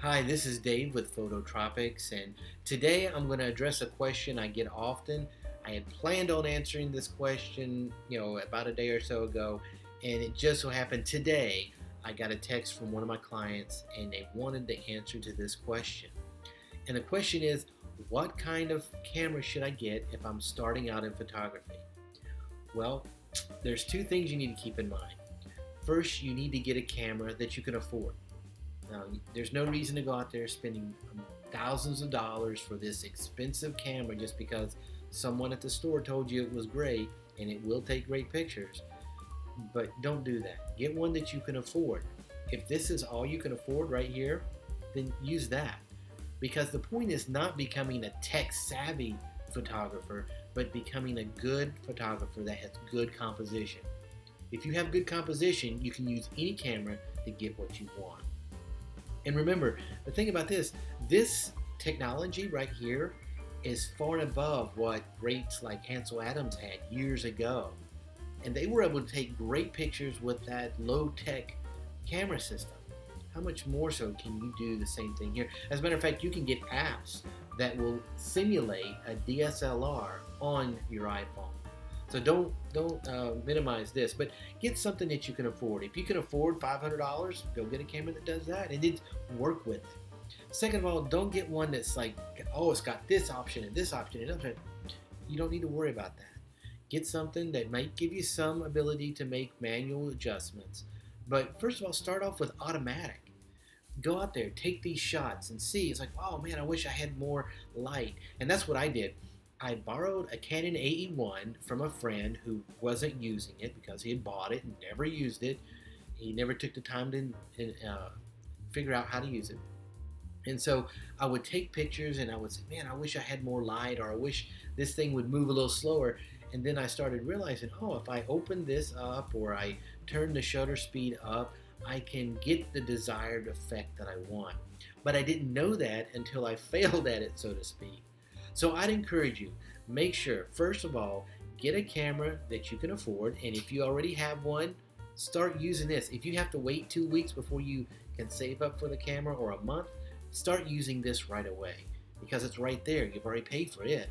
Hi, this is Dave with Phototropics, and today I'm going to address a question I get often. I had planned on answering this question, about a day or so ago, and it just so happened today I got a text from one of my clients and they wanted the answer to this question. And the question is, what kind of camera should I get if I'm starting out in photography? Well, there's two things you need to keep in mind. First, you need to get a camera that you can afford. Now, there's no reason to go out there spending thousands of dollars for this expensive camera just because someone at the store told you it was great and it will take great pictures. But don't do that. Get one that you can afford. If this is all you can afford right here, then use that. Because the point is not becoming a tech savvy photographer, but becoming a good photographer that has good composition. If you have good composition, you can use any camera to get what you want. And remember, the thing about this technology right here is far and above what greats like Ansel Adams had years ago. And they were able to take great pictures with that low-tech camera system. How much more so can you do the same thing here? As a matter of fact, you can get apps that will simulate a DSLR on your iPhone. So don't minimize this, but get something that you can afford. If you can afford $500, go get a camera that does that and then work with it. Second of all, don't get one that's like, oh, it's got this option and this option and that option. You don't need to worry about that. Get something that might give you some ability to make manual adjustments. But first of all, start off with automatic. Go out there, take these shots and see. It's like, oh man, I wish I had more light. And that's what I did. I borrowed a Canon AE1 from a friend who wasn't using it because he had bought it and never used it. He never took the time to figure out how to use it. And so I would take pictures and I would say, man, I wish I had more light, or I wish this thing would move a little slower. And then I started realizing, oh, if I open this up or I turn the shutter speed up, I can get the desired effect that I want. But I didn't know that until I failed at it, so to speak. So I'd encourage you, make sure, first of all, get a camera that you can afford. And if you already have one, start using this. If you have to wait 2 weeks before you can save up for the camera, or a month, start using this right away because it's right there. You've already paid for it.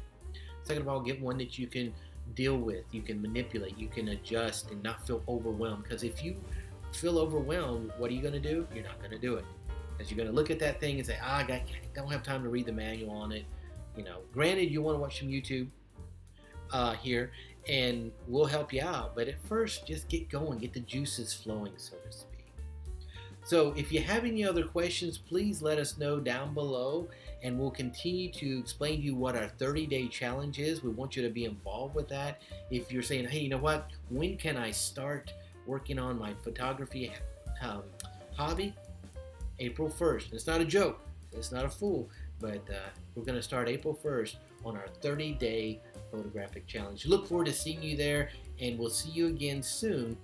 Second of all, get one that you can deal with, you can manipulate, you can adjust and not feel overwhelmed. Because if you feel overwhelmed, what are you going to do? You're not going to do it. Because you're going to look at that thing and say, I don't have time to read the manual on it. Granted, you want to watch some YouTube here, and we'll help you out. But at first, just get going, get the juices flowing, so to speak. So if you have any other questions, please let us know down below, and we'll continue to explain to you what our 30-day challenge is. We want you to be involved with that. If you're saying, hey, you know what? When can I start working on my photography hobby? April 1st. It's not a joke. It's not a fool. But we're going to start April 1st on our 30-day photographic challenge. Look forward to seeing you there, and we'll see you again soon.